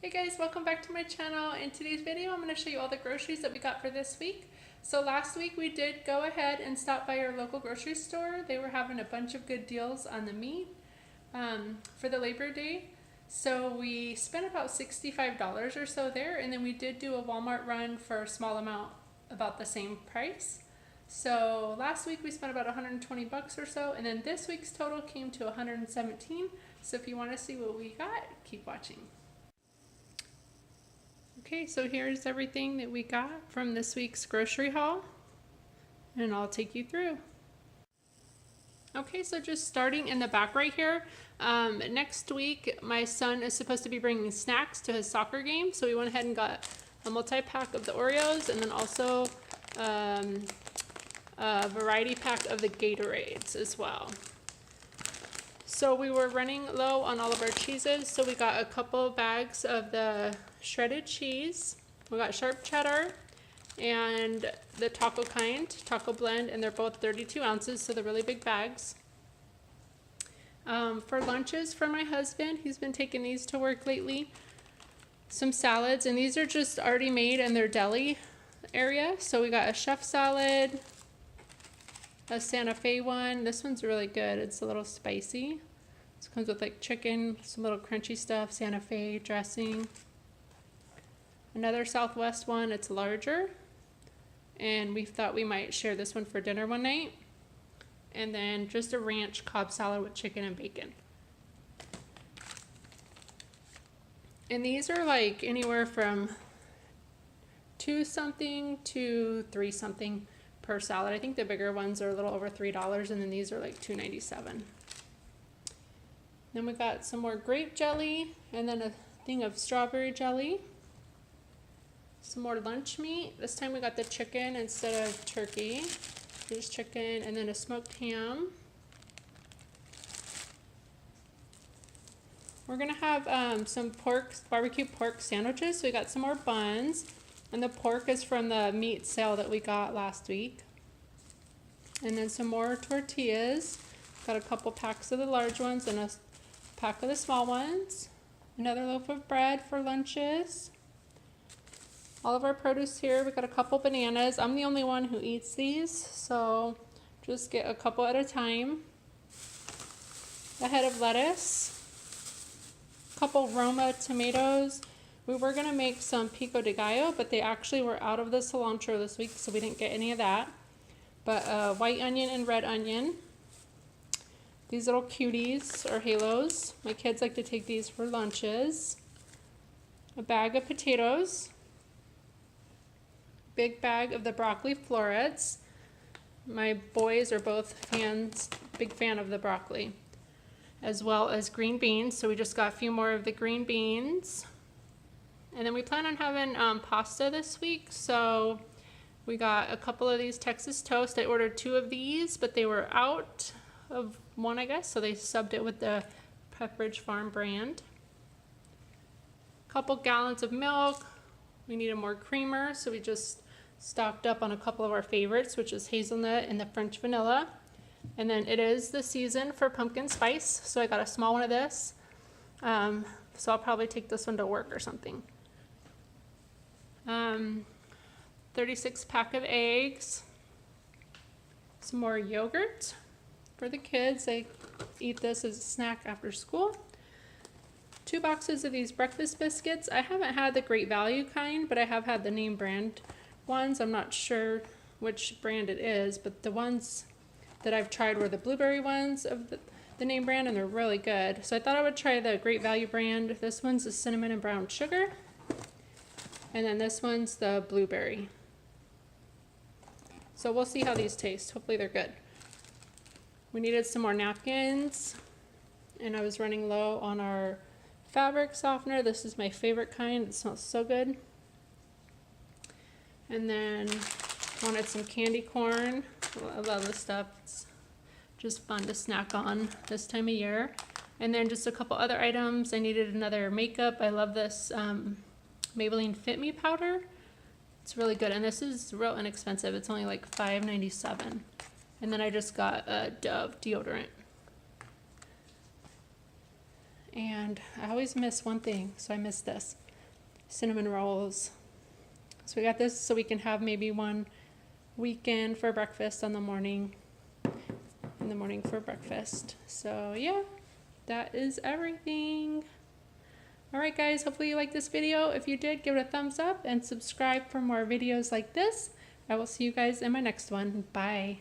Hey guys, welcome back to my channel. In today's video, I'm going to show you all the groceries that we got for this week. So last week we did go ahead and stop by our local grocery store. They were having a bunch of good deals on the meat for the Labor Day. So we spent about $65 or so there, and then we did do a Walmart run for a small amount, about the same price. So last week we spent about 120 bucks or so, and then this week's total came to 117. So if you want to see what we got, keep watching. Okay, so here's everything that we got from this week's grocery haul, and I'll take you through. Okay, so just starting in the back right here, next week my son is supposed to be bringing snacks to his soccer game, so we went ahead and got a multi-pack of the Oreos and then also a variety pack of the Gatorades as well. So we were running low on all of our cheeses, so we got a couple bags of the shredded cheese. We got sharp cheddar and the taco kind, taco blend, and they're both 32 ounces, so they're really big bags. For lunches for my husband, he's been taking these to work lately. Some salads, and these are just already made in their deli area. So we got a chef salad, a Santa Fe one. This one's really good. It's a little spicy. This comes with like chicken, some little crunchy stuff, Santa Fe dressing. Another Southwest one, it's larger. And we thought we might share this one for dinner one night. And then just a ranch Cobb salad with chicken and bacon. And these are like anywhere from $2 something to $3 something per salad. I think the bigger ones are a little over $3, and then these are like $2.97. Then we got some more grape jelly, and then a thing of strawberry jelly. Some more lunch meat. This time we got the chicken instead of turkey. Here's chicken, and then a smoked ham. We're gonna have some barbecue pork sandwiches. So we got some more buns, and the pork is from the meat sale that we got last week. And then some more tortillas. Got a couple packs of the large ones and a pack of the small ones. Another loaf of bread for lunches. All of our produce here. We got a couple bananas. I'm the only one who eats these, so just get a couple at a time. A head of lettuce. A couple Roma tomatoes. We were gonna make some pico de gallo, but they actually were out of the cilantro this week, so we didn't get any of that. But white onion and red onion. These little cuties are halos. My kids like to take these for lunches. A bag of potatoes. Big bag of the broccoli florets. My boys are both big fan of the broccoli. As well as green beans, so we just got a few more of the green beans. And then we plan on having pasta this week, so we got a couple of these Texas toast. I ordered 2 of these, but they were out of one, I guess, so they subbed it with the Pepperidge Farm brand. A couple gallons of milk. We needed more creamer, so we just stocked up on a couple of our favorites, which is hazelnut and the French vanilla. And then it is the season for pumpkin spice, so I got a small one of this. So I'll probably take this one to work or something. 36 pack of eggs. Some more yogurt for the kids. They eat this as a snack after school. 2 boxes of these breakfast biscuits. I haven't had the Great Value kind, but I have had the name brand ones. I'm not sure which brand it is, but the ones that I've tried were the blueberry ones of the name brand, and they're really good. So I thought I would try the Great Value brand. This one's the cinnamon and brown sugar, and then this one's the blueberry. So we'll see how these taste. Hopefully they're good. We needed some more napkins, and I was running low on our fabric softener. This is my favorite kind. It smells so good. And then wanted some candy corn. I love this stuff. It's just fun to snack on this time of year. And then just a couple other items. I needed another makeup. I love this Maybelline Fit Me powder. It's really good, and this is real inexpensive. It's only like $5.97. And then I just got a Dove deodorant. And I always miss one thing, so I missed this. cinnamon rolls. So we got this so we can have maybe one weekend for breakfast in the morning for breakfast. So yeah, that is everything. All right guys, hopefully you liked this video. If you did, give it a thumbs up and subscribe for more videos like this. I will see you guys in my next one. Bye.